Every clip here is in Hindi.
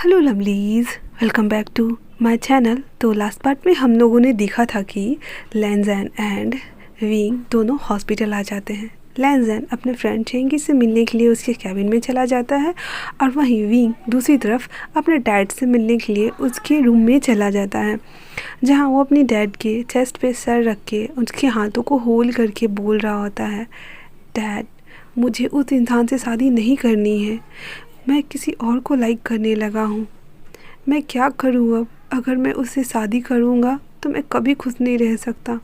Hello lovelies, welcome back to my channel. तो लास्ट पार्ट में हम लोगों ने देखा था कि लैंजन एंड विंग दोनों हॉस्पिटल आ जाते हैं। लैंजन अपने फ्रेंड चेंगी से मिलने के लिए उसके कैबिन में चला जाता है और वहीं विंग दूसरी तरफ अपने डैड से मिलने के लिए उसके रूम में चला जाता है, जहां वो अपनी डैड के चेस्ट पे सर रख के उसके हाथों को होल्ड करके बोल रहा होता है, डैड मुझे उस इंसान से शादी नहीं करनी है, मैं किसी और को लाइक करने लगा हूँ। मैं क्या करूँ अब? अगर मैं उससे शादी करूँगा तो मैं कभी खुश नहीं रह सकता।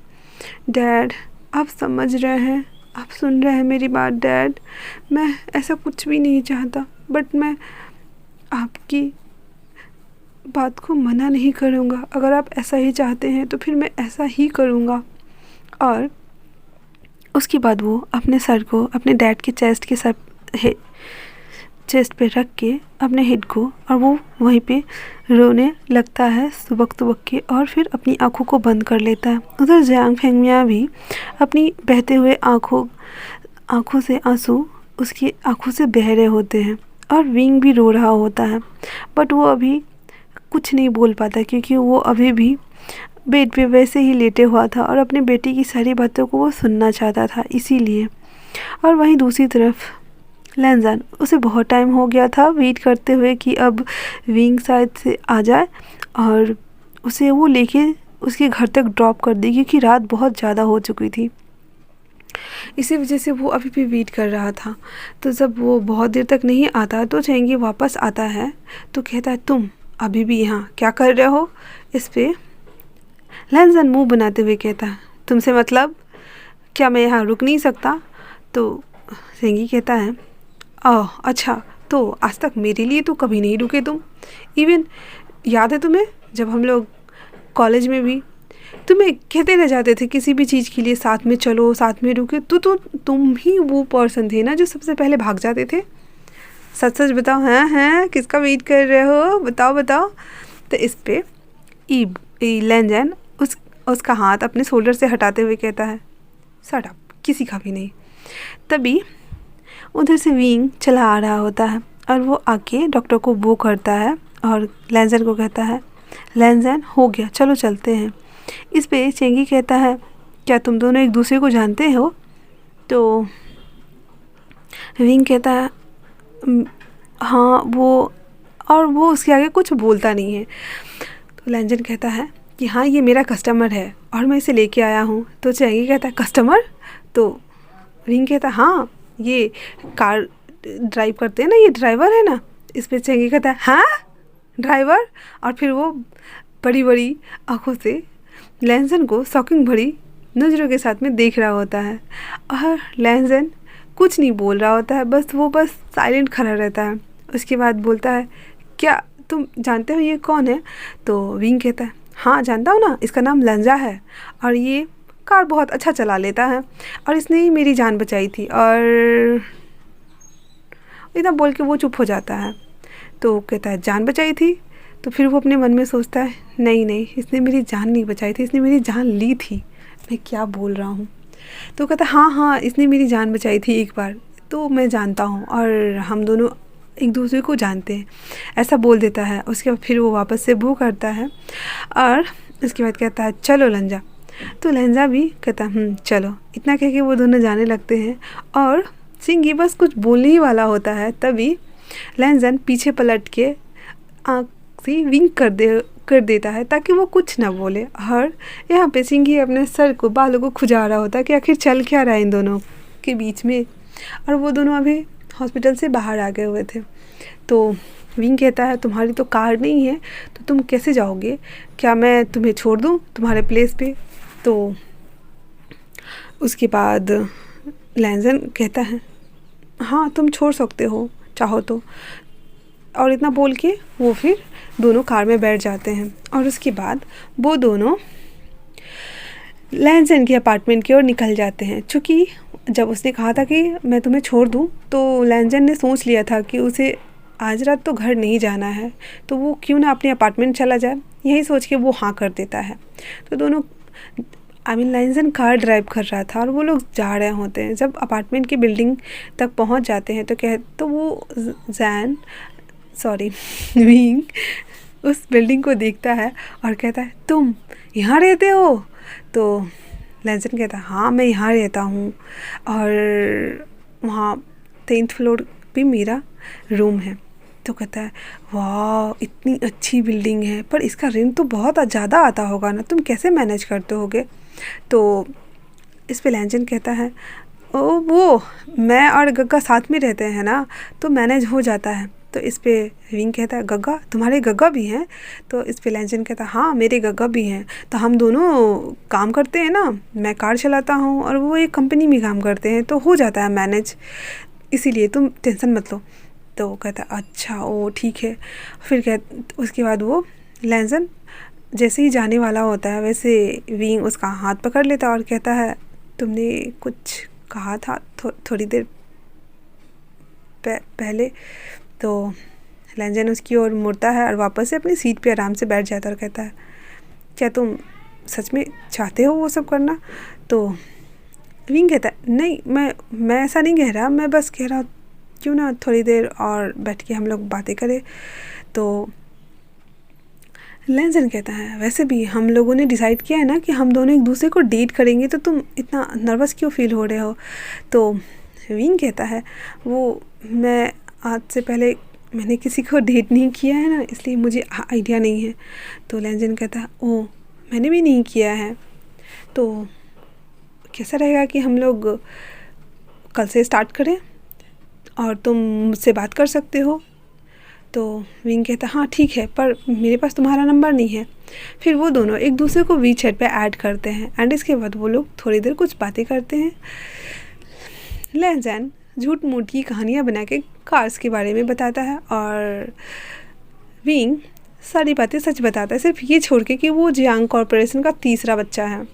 डैड आप समझ रहे हैं, आप सुन रहे हैं मेरी बात डैड? मैं ऐसा कुछ भी नहीं चाहता, बट मैं आपकी बात को मना नहीं करूँगा। अगर आप ऐसा ही चाहते हैं तो फिर मैं ऐसा ही करूँगा। और उसके बाद वो अपने सर को अपने डैड के चेस्ट पे रख के अपने हेड को और वो वहीं पे रोने लगता है सुबक सुबक के, और फिर अपनी आँखों को बंद कर लेता है। उधर जियांग फेंगमिया भी अपनी बहते हुए आँखों से आंसू उसकी आँखों से बह रहे होते हैं, और विंग भी रो रहा होता है, बट वो अभी कुछ नहीं बोल पाता क्योंकि वो अभी भी बेड पे वैसे ही लेटे हुआ था और अपने बेटी की सारी बातों को वो सुनना चाहता था, इसीलिए। और वहीं दूसरी तरफ लैंजन, उसे बहुत टाइम हो गया था वेट करते हुए कि अब विंग शायद से आ जाए और उसे वो लेके उसके घर तक ड्रॉप कर दी, क्योंकि रात बहुत ज़्यादा हो चुकी थी। इसी वजह से वो अभी भी वेट कर रहा था। तो जब वो बहुत देर तक नहीं आता तो चेंगी वापस आता है तो कहता है, तुम अभी भी यहाँ क्या कर रहे हो? इस पे लैंजन मुंह बनाते हुए कहता है, तुमसे मतलब? क्या मैं यहाँ रुक नहीं सकता? तो चेंगी कहता है, ओह अच्छा, तो आज तक मेरे लिए तो कभी नहीं रुके तुम। इवन याद है तुम्हें जब हम लोग कॉलेज में भी तुम्हें कहते रह जाते थे किसी भी चीज़ के लिए, साथ में चलो साथ में रुके, तो तुम ही वो पर्सन थे ना जो सबसे पहले भाग जाते थे। सच सच बताओ, हैं किसका वेट कर रहे हो? बताओ बताओ। तो इस पे लैंजन उसका हाथ अपने शोल्डर से हटाते हुए कहता है, शट अप, किसी का भी नहीं। तभी उधर से विंग चला आ रहा होता है और वो आके डॉक्टर को वो करता है और लैंजन को कहता है, लैंजन हो गया, चलो चलते हैं। इस पे चेंगी कहता है, क्या तुम दोनों एक दूसरे को जानते हो? तो विंग कहता है, हाँ वो, और वो उसके आगे कुछ बोलता नहीं है। तो लैंजन कहता है कि हाँ ये मेरा कस्टमर है और मैं इसे लेके आया हूँ। तो चेंगी कहता है, कस्टमर? तो विंग कहता है, हाँ ये कार ड्राइव करते हैं ना, ये ड्राइवर है ना। इस पे चेंगी कहता है, हाँ ड्राइवर? और फिर वो बड़ी बड़ी आँखों से लैंजन को शॉकिंग भरी नज़रों के साथ में देख रहा होता है, और लैंजन कुछ नहीं बोल रहा होता है, बस साइलेंट खड़ा रहता है। उसके बाद बोलता है, क्या तुम जानते हो ये कौन है? तो विंग कहता है, हाँ जानता हूँ ना, इसका नाम लंजा है और ये कार बहुत अच्छा चला लेता है और इसने ही मेरी जान बचाई थी। और इतना बोल के वो चुप हो जाता है। तो कहता है, जान बचाई थी? तो फिर वो अपने मन में सोचता है, नहीं इसने मेरी जान नहीं बचाई थी, इसने मेरी जान ली थी, मैं क्या बोल रहा हूँ। तो कहता है, हाँ इसने मेरी जान बचाई थी एक बार, तो मैं जानता हूँ और हम दोनों एक दूसरे को जानते हैं, ऐसा बोल देता है। उसके बाद फिर वो वापस से वो करता है और उसके बाद कहता है, चलो लंजा। तो लंजा भी कहता है, चलो। इतना कह के वो दोनों जाने लगते हैं और चिंगी बस कुछ बोलने ही वाला होता है, तभी लैंजन पीछे पलट के आँख से विंक कर देता है ताकि वो कुछ ना बोले। और यहाँ पे चिंगी अपने सर को, बालों को खुजा रहा होता है कि आखिर चल क्या रहा है इन दोनों के बीच में। और वो दोनों अभी हॉस्पिटल से बाहर आ गए हुए थे। तो विंग कहता है, तुम्हारी तो कार नहीं है तो तुम कैसे जाओगे? क्या मैं तुम्हें छोड़ दूँ तुम्हारे प्लेस पे? तो उसके बाद लैंजन कहता है, हाँ तुम छोड़ सकते हो चाहो तो। और इतना बोल के वो फिर दोनों कार में बैठ जाते हैं और उसके बाद वो दोनों लैंजन के अपार्टमेंट की ओर निकल जाते हैं। चूँकि जब उसने कहा था कि मैं तुम्हें छोड़ दूँ, तो लैंजन ने सोच लिया था कि उसे आज रात तो घर नहीं जाना है, तो वो क्यों ना अपने अपार्टमेंट चला जाए। यही सोच के वो हाँ कर देता है। तो दोनों लैंजन कार ड्राइव कर रहा था और वो लोग जा रहे होते हैं। जब अपार्टमेंट की बिल्डिंग तक पहुंच जाते हैं तो वो जैन सॉरी विंग उस बिल्डिंग को देखता है और कहता है तुम यहाँ रहते हो? तो लैंसन कहता है हाँ मैं यहाँ रहता हूँ और वहाँ 10th फ्लोर पे मेरा रूम है। तो कहता है वाह इतनी अच्छी बिल्डिंग है, पर इसका रेंट तो बहुत ज़्यादा आता होगा ना, तुम कैसे मैनेज करते होगे? तो इस पे लैंसन कहता है ओ वो मैं और गग्गा साथ में रहते हैं ना, तो मैनेज हो जाता है। तो इस पे विंग कहता है गग्गा, तुम्हारे गग्गा भी हैं? तो इस पे लैंसन कहता है हाँ मेरे गग्गा भी हैं, तो हम दोनों काम करते हैं ना, मैं कार चलाता हूँ और वो एक कंपनी में काम करते हैं, तो हो जाता है मैनेज, इसीलिए तुम टेंशन मत लो। तो कहता है अच्छा ओ ठीक है। फिर उसके बाद वो लैंसन जैसे ही जाने वाला होता है वैसे विंग उसका हाथ पकड़ लेता है और कहता है तुमने कुछ कहा था थोड़ी देर पहले। तो लैंसन उसकी ओर मुड़ता है और वापस से अपनी सीट पे आराम से बैठ जाता है और कहता है क्या तुम सच में चाहते हो वो सब करना? तो विंग कहता है नहीं मैं ऐसा नहीं कह रहा, मैं बस कह रहा क्यों ना थोड़ी देर और बैठ के हम लोग बातें करें। तो लैंसन कहता है वैसे भी हम लोगों ने डिसाइड किया है ना कि हम दोनों एक दूसरे को डेट करेंगे, तो तुम इतना नर्वस क्यों फील हो रहे हो? तो विंग कहता है वो मैं आज से पहले मैंने किसी को डेट नहीं किया है ना, इसलिए मुझे आइडिया नहीं है। तो लैंसन कहता है ओ मैंने भी नहीं किया है, तो कैसा रहेगा कि हम लोग कल से स्टार्ट करें और तुम मुझसे बात कर सकते हो? तो विंग कहता हाँ ठीक है, पर मेरे पास तुम्हारा नंबर नहीं है। फिर वो दोनों एक दूसरे को वीचैट पे ऐड करते हैं एंड इसके बाद वो लोग थोड़ी देर कुछ बातें करते हैं। लैंसन झूठ मूठ की कहानियाँ बना के कार्स के बारे में बताता है और विंग सारी बातें सच बताता है, सिर्फ ये छोड़ के कि वो जियांग कॉरपोरेशन का तीसरा बच्चा है।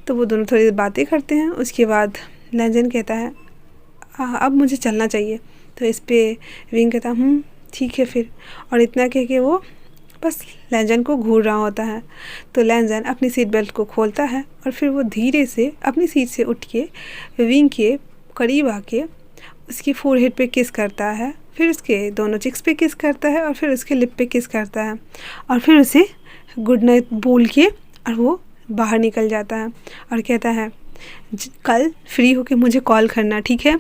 तो वो दोनों थोड़ी देर बातें करते हैं। उसके बाद लैंसन कहता है अब मुझे चलना चाहिए। तो इस पे विंग कहता ठीक है फिर, और इतना कह के वो बस लैंसन को घूर रहा होता है। तो लैंसन अपनी सीट बेल्ट को खोलता है और फिर वो धीरे से अपनी सीट से उठ के विंग के करीब आके उसकी फोरहेड पे किस करता है, फिर उसके दोनों चिक्स पे किस करता है और फिर उसके लिप पे किस करता है और फिर उसे गुड नाइट बोल के और वो बाहर निकल जाता है और कहता है कल फ्री होके मुझे कॉल करना, ठीक है?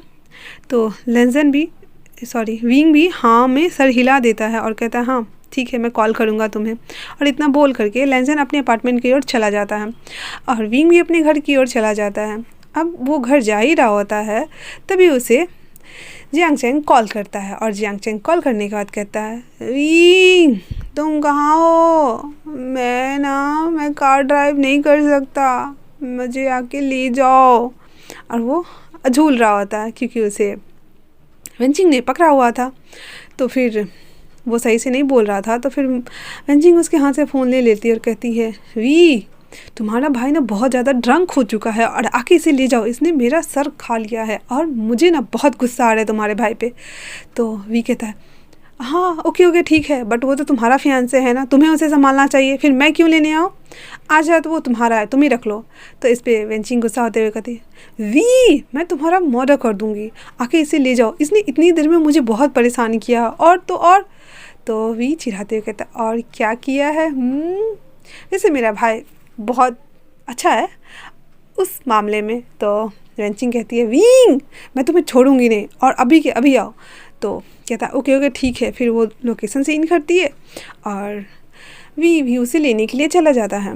तो विंग भी हाँ में सर हिला देता है और कहता है हाँ ठीक है मैं कॉल करूँगा तुम्हें। और इतना बोल करके लैंसन अपने अपार्टमेंट की ओर चला जाता है और विंग भी अपने घर की ओर चला जाता है। अब वो घर जा ही रहा होता है तभी उसे जियांग चैंग कॉल करता है और जियांग चैंग कॉल करने के बाद कहता है विंग तुम कहाँ हो? मैं कार ड्राइव नहीं कर सकता, मुझे आके ले जाओ। और वो झूल रहा होता है क्योंकि उसे वेंचिंग ने पकड़ा हुआ था, तो फिर वो सही से नहीं बोल रहा था। तो फिर वेंचिंग उसके हाथ से फ़ोन ले लेती है और कहती है वी तुम्हारा भाई ना बहुत ज़्यादा ड्रंक हो चुका है और आके इसे ले जाओ, इसने मेरा सर खा लिया है और मुझे ना बहुत गुस्सा आ रहा है तुम्हारे भाई पे। तो वी कहता है हाँ ओके ठीक है, बट वो तो तुम्हारा फियांसे है ना, तुम्हें उसे संभालना चाहिए, फिर मैं क्यों लेने आऊँ? आज रात वो तुम्हारा है, तुम ही रख लो। तो इस पे वेंचिंग गुस्सा होते हुए कहती है वी मैं तुम्हारा मर्डर कर दूँगी, आके इसे ले जाओ, इसने इतनी देर में मुझे बहुत परेशान किया। और तो वी चिढ़ाते हुए कहता और क्या किया है? वैसे मेरा भाई बहुत अच्छा है उस मामले में। तो वेंचिंग कहती है विंग मैं तुम्हें छोड़ूंगी नहीं और अभी के अभी आओ। तो कहता ओके ठीक है। फिर वो लोकेशन से इन करती है और वी उसे लेने के लिए चला जाता है।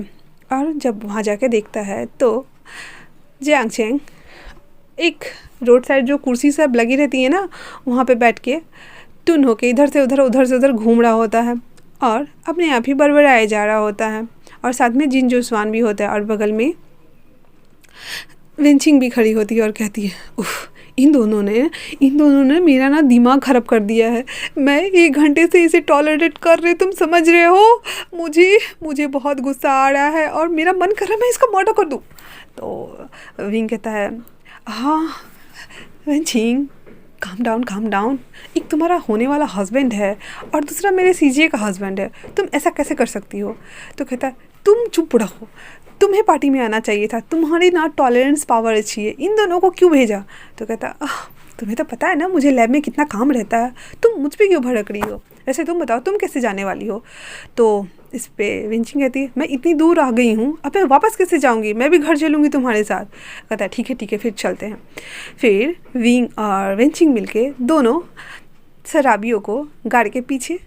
और जब वहाँ जाके देखता है तो जियांग चैंग एक रोड साइड जो कुर्सी सब लगी रहती है ना, वहाँ पे बैठ के टुन होके इधर से उधर घूम रहा होता है और अपने आप ही बड़बड़ाए जा रहा होता है। और साथ में जिन जोसवान भी होता है और बगल में वेंचिंग भी खड़ी होती है और कहती है उफ इन दोनों ने मेरा ना दिमाग ख़राब कर दिया है, मैं 1 घंटे से इसे टॉलरेट कर रही, तुम समझ रहे हो? मुझे बहुत गुस्सा आ रहा है और मेरा मन कर रहा है मैं इसका मर्डर कर दूँ। तो विंग कहता है हाँ वेंचिंग काम डाउन, एक तुम्हारा होने वाला हस्बैंड है और दूसरा मेरे सीजे का हस्बैंड है, तुम ऐसा कैसे कर सकती हो? तो कहता है तुम चुप रहो, तुम्हें पार्टी में आना चाहिए था, तुम्हारी ना टॉलरेंस पावर अच्छी है, इन दोनों को क्यों भेजा? तो कहता तुम्हें तो पता है ना मुझे लैब में कितना काम रहता है, तुम मुझ पे क्यों भड़क रही हो? वैसे तुम बताओ तुम कैसे जाने वाली हो? तो इस पे विंचिंग कहती है मैं इतनी दूर आ गई हूँ, अब मैं वापस कैसे जाऊँगी, मैं भी घर चलूँगी तुम्हारे साथ। कहता है ठीक है फिर चलते हैं। फिर विंग और विंचिंग मिलके दोनों शराबियों को गाड़ी के पीछे,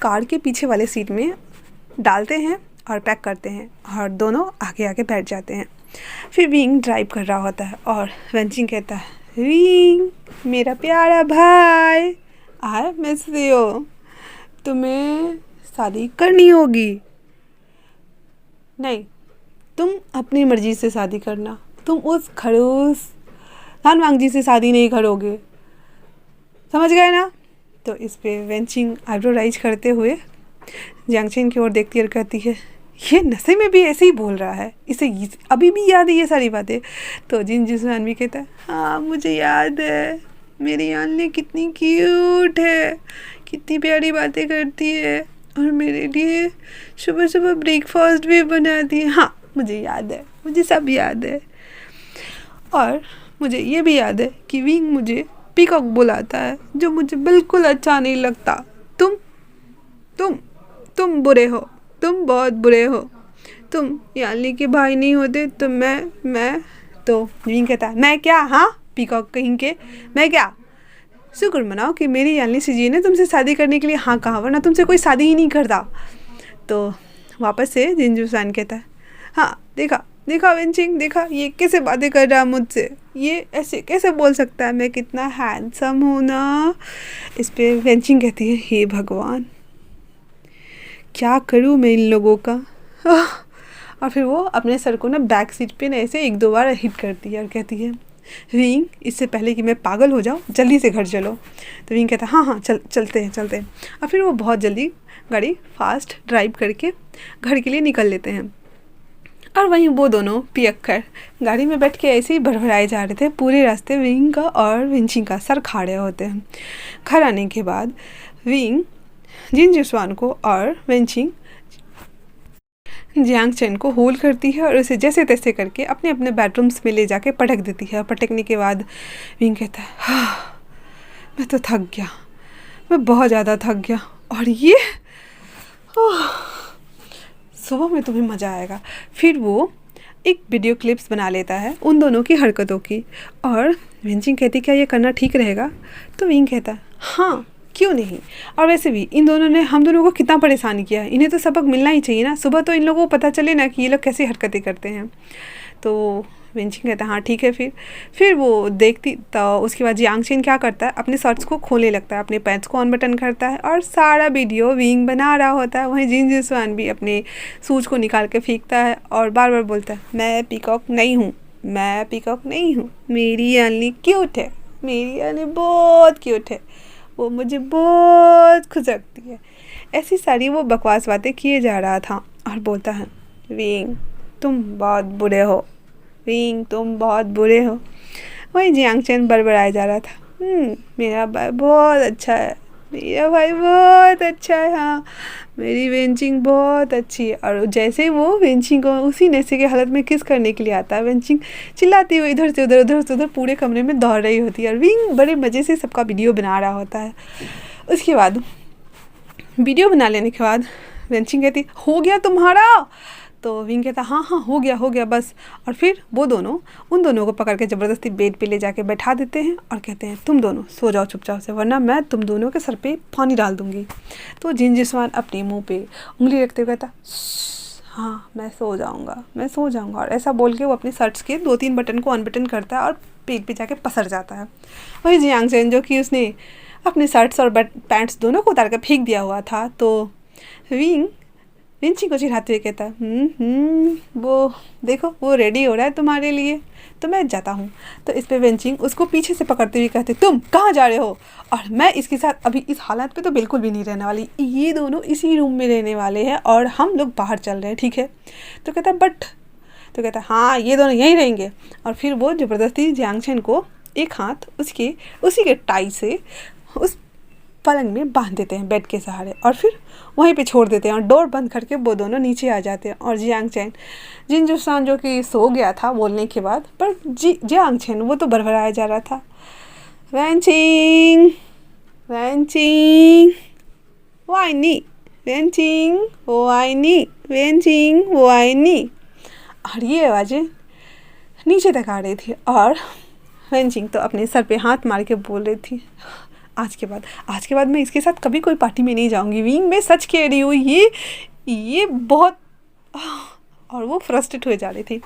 कार के पीछे वाले सीट में डालते हैं और पैक करते हैं और दोनों आगे आगे बैठ जाते हैं। फिर विंग ड्राइव कर रहा होता है और विंचिंग कहता है विंग मेरा प्यारा भाई, आई मिस यू, तुम्हें शादी करनी होगी। नहीं, तुम अपनी मर्जी से शादी करना, तुम उस खड़ूस धानवांग जी से शादी नहीं करोगे, समझ गए ना? तो इस पे वेंचिंग आईब्रो राइज करते हुए जियांग चेन की ओर देखती और कहती है ये नशे में भी ऐसे ही बोल रहा है, इसे अभी भी याद है ये सारी बातें। तो जिन जिसान भी कहता है हाँ मुझे याद है, मेरी यान्नी कितनी क्यूट है, कितनी प्यारी बातें करती है और मेरे लिए सुबह सुबह ब्रेकफास्ट भी बनाती है। हाँ मुझे याद है, मुझे सब याद है। और मुझे ये भी याद है कि विंग मुझे पीकॉक बुलाता है, जो मुझे बिल्कुल अच्छा नहीं लगता। तुम बुरे हो, तुम बहुत बुरे हो, तुम यान्नी के भाई नहीं होते तो मैं तो विंग कहता है मैं क्या, हाँ पीकॉक कहीं के, मैं क्या? शुक्र मनाओ कि मेरी यान्नी से जी ने तुमसे शादी करने के लिए हाँ कहा, वरना तुमसे कोई शादी ही नहीं करता। तो वापस से जिनजुसान कहता है हाँ देखा वेंचिंग, देखा ये कैसे बातें कर रहा है मुझसे, ये ऐसे कैसे बोल सकता है, मैं कितना हैंडसम हूँ ना। इस पे वेंचिंग कहती है हे भगवान क्या करूँ मैं इन लोगों का। और फिर वो अपने सर को ना बैक सीट पे ना ऐसे 1-2 बार हिट करती है और कहती है विंग इससे पहले कि मैं पागल हो जाऊँ जल्दी से घर चलो। तो विंग कहता है हाँ चलते हैं। और फिर वो बहुत जल्दी गाड़ी फास्ट ड्राइव करके घर के लिए निकल लेते हैं। और वहीं वो दोनों पियक्कर गाड़ी में बैठ के ऐसे ही भरभराए जा रहे थे। पूरे रास्ते विंग का और विंचिंग का सर खाड़े होते हैं। घर आने के बाद विंग जिन जिसवान को और विंचिंग जियांग चेन को होल्ड करती है और उसे जैसे तैसे करके अपने अपने बेडरूम्स में ले जाके पटक देती है। पटकने के बाद विंग कहता है हाँ मैं तो थक गया, मैं बहुत ज़्यादा थक गया, और ये सुबह में तुम्हें मज़ा आएगा। फिर वो एक वीडियो क्लिप्स बना लेता है उन दोनों की हरकतों की। और विंचिंग कहती क्या ये करना ठीक रहेगा? तो विंग कहता है हाँ क्यों नहीं, और वैसे भी इन दोनों ने हम दोनों को कितना परेशान किया है, इन्हें तो सबक मिलना ही चाहिए ना, सुबह तो इन लोगों को पता चले ना कि ये लोग कैसी हरकतें करते हैं। तो विंचिंग कहता है हाँ ठीक है। फिर वो देखती तो उसके बाद जियांग चेन क्या करता है अपने शर्ट्स को खोलने लगता है, अपने पैंट्स को अनबटन करता है और सारा वीडियो विंग बना रहा होता है। वहीं जिन जिसवान भी अपने सूज को निकाल के फेंकता है और बार बार बोलता है मैं पीकॉक नहीं हूँ, मेरी यान्नी क्यूट है, मेरी यान्नी बहुत क्यूट है, वो मुझे बहुत खुश रखती है। ऐसी सारी वो बकवास बातें किए जा रहा था और बोलता है विंग तुम बहुत बुरे हो, विंग तुम बहुत बुरे हो। वहीं जियांग चेन बड़बड़ाया जा रहा था मेरा भाई बहुत अच्छा है, मेरा भाई बहुत अच्छा है, हाँ मेरी वेंचिंग बहुत अच्छी है। और जैसे ही वो वेंचिंग को उसी नशे के हालत में किस करने के लिए आता है, वेंचिंग चिल्लाती हुई इधर से उधर पूरे कमरे में दौड़ रही होती है और विंग बड़े मज़े से सबका वीडियो बना रहा होता है। उसके बाद वीडियो बना लेने के बाद वेंचिंग कहती हो गया तुम्हारा? तो विंग कहता हाँ हो गया बस। और फिर वो दोनों उन दोनों को पकड़ के ज़बरदस्ती बेड पे ले जाके बैठा देते हैं और कहते हैं तुम दोनों सो जाओ चुपचाप से, वरना मैं तुम दोनों के सर पे पानी डाल दूँगी। तो जिन जिसवान अपने मुंह पे उंगली रखते हुए कहता हाँ मैं सो जाऊँगा, और ऐसा बोल के वो अपने शर्ट्स के 2-3 बटन को अनबटन करता है और पेट पे जाके पसर जाता है। वही जियांग चेन जो कि उसने अपने शर्ट्स और पैंट्स दोनों को उतार कर फेंक दिया हुआ था, तो विंचिंग को चिढ़ाते हुए कहता वो देखो वो रेडी हो रहा है तुम्हारे लिए, तो मैं जाता हूँ। तो इस पे विंचिंग उसको पीछे से पकड़ते हुए कहते तुम कहाँ जा रहे हो, और मैं इसके साथ अभी इस हालत पे तो बिल्कुल भी नहीं रहने वाली, ये दोनों इसी रूम में रहने वाले हैं और हम लोग बाहर चल रहे हैं ठीक है। तो कहता हाँ ये दोनों यहीं रहेंगे। और फिर वो ज़बरदस्ती जियांग चेन को एक हाथ उसी के टाई से उस पलंग में बांध देते हैं बेड के सहारे और फिर वहीं पे छोड़ देते हैं और डोर बंद करके वो दोनों नीचे आ जाते हैं। और जियांग चेन जिन जुसान जो कि सो गया था बोलने के बाद, पर जियांग चेन वो तो भरभराया जा रहा था वैंचिंग वाई नी वेंचिंग वाई नी वेंचिंग वाई नी। और ये आवाज़ें नीचे तक आ रही थी और वेंचिंग तो अपने सर पे हाथ मार के बोल रही थी, आज के बाद मैं इसके साथ कभी कोई पार्टी में नहीं जाऊंगी। विंग, मैं सच कह रही हूँ, ये बहुत। और वो फ्रस्ट्रेट हो जा रही थी।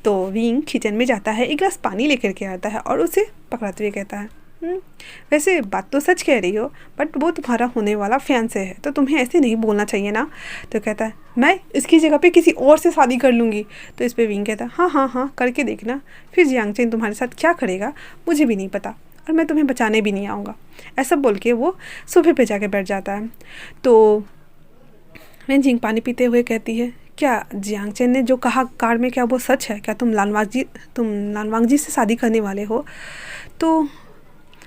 तो विंग किचन में जाता है, एक गिलास पानी लेकर के आता है और उसे पकड़ाते हुए कहता है, वैसे बात तो सच कह रही हो, बट वो तुम्हारा होने वाला फियांसे है, तो तुम्हें ऐसे नहीं बोलना चाहिए ना। तो कहता है, मैं इसकी जगह पे किसी और से शादी कर लूँगी। तो इस पर विंग कहता है, हाँ हाँ हाँ, करके देखना, फिर जियांग चेन तुम्हारे साथ क्या करेगा मुझे भी नहीं पता, और मैं तुम्हें बचाने भी नहीं आऊँगा। ऐसा बोल के वो सोफे पे जाके बैठ जाता है। तो वेंचिंग पानी पीते हुए कहती है, क्या जियांग चेन ने जो कहा कार में, क्या वो सच है? क्या तुम लानवांग जी से शादी करने वाले हो? तो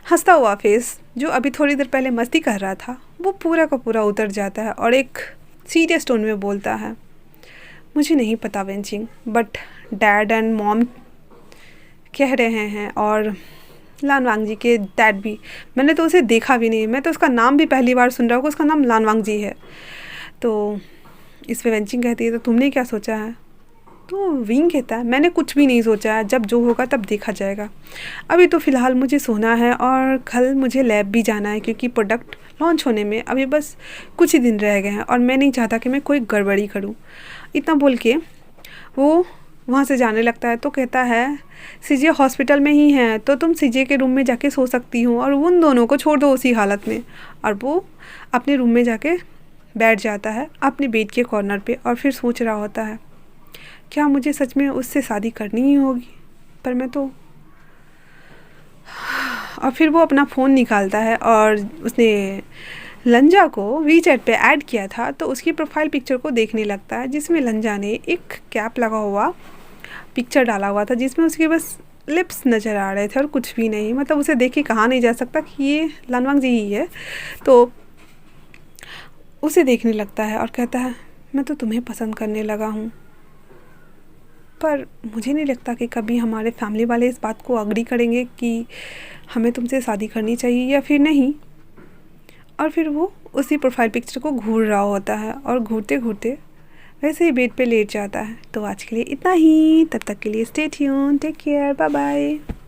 हंसता हुआ फेस जो अभी थोड़ी देर पहले मस्ती कर रहा था, वो पूरा का पूरा उतर जाता है और एक सीरियस टोन में बोलता है, मुझे नहीं पता Wenching, but dad and mom कह रहे हैं, और लानवांग जी के डैड भी। मैंने तो उसे देखा भी नहीं, मैं तो उसका नाम भी पहली बार सुन रहा हूँ, उसका नाम लानवांग जी है। तो इस पे वेंचिंग कहती है, तो तुमने क्या सोचा है? तो विंग कहता है, मैंने कुछ भी नहीं सोचा है, जब जो होगा तब देखा जाएगा। अभी तो फ़िलहाल मुझे सोना है और कल मुझे लैब भी जाना है, क्योंकि प्रोडक्ट लॉन्च होने में अभी बस कुछ ही दिन रह गए हैं और मैं नहीं चाहता कि मैं कोई गड़बड़ी करूं। इतना बोल के वो वहाँ से जाने लगता है। तो कहता है, सीजे हॉस्पिटल में ही है, तो तुम सीजे के रूम में जाके सो सकती हो और उन दोनों को छोड़ दो उसी हालत में। और वो अपने रूम में जाके बैठ जाता है अपने बेड के कॉर्नर पे और फिर सोच रहा होता है, क्या मुझे सच में उससे शादी करनी ही होगी? पर मैं तो। और फिर वो अपना फ़ोन निकालता है और उसने लंजा को वीचैट पे ऐड किया था, तो उसकी प्रोफाइल पिक्चर को देखने लगता है, जिसमें लंजा ने एक कैप लगा हुआ पिक्चर डाला हुआ था, जिसमें उसके बस लिप्स नज़र आ रहे थे और कुछ भी नहीं। मतलब उसे देख के कहा नहीं जा सकता कि ये लानवांग जी ही है। तो उसे देखने लगता है और कहता है, मैं तो तुम्हें पसंद करने लगा हूँ, पर मुझे नहीं लगता कि कभी हमारे फैमिली वाले इस बात को अग्री करेंगे कि हमें तुमसे शादी करनी चाहिए या फिर नहीं। और फिर वो उसी प्रोफाइल पिक्चर को घूर रहा होता है और घूरते घूरते वैसे ही बेड पे लेट जाता है। तो आज के लिए इतना ही, तब तक के लिए stay tune, take care, bye bye.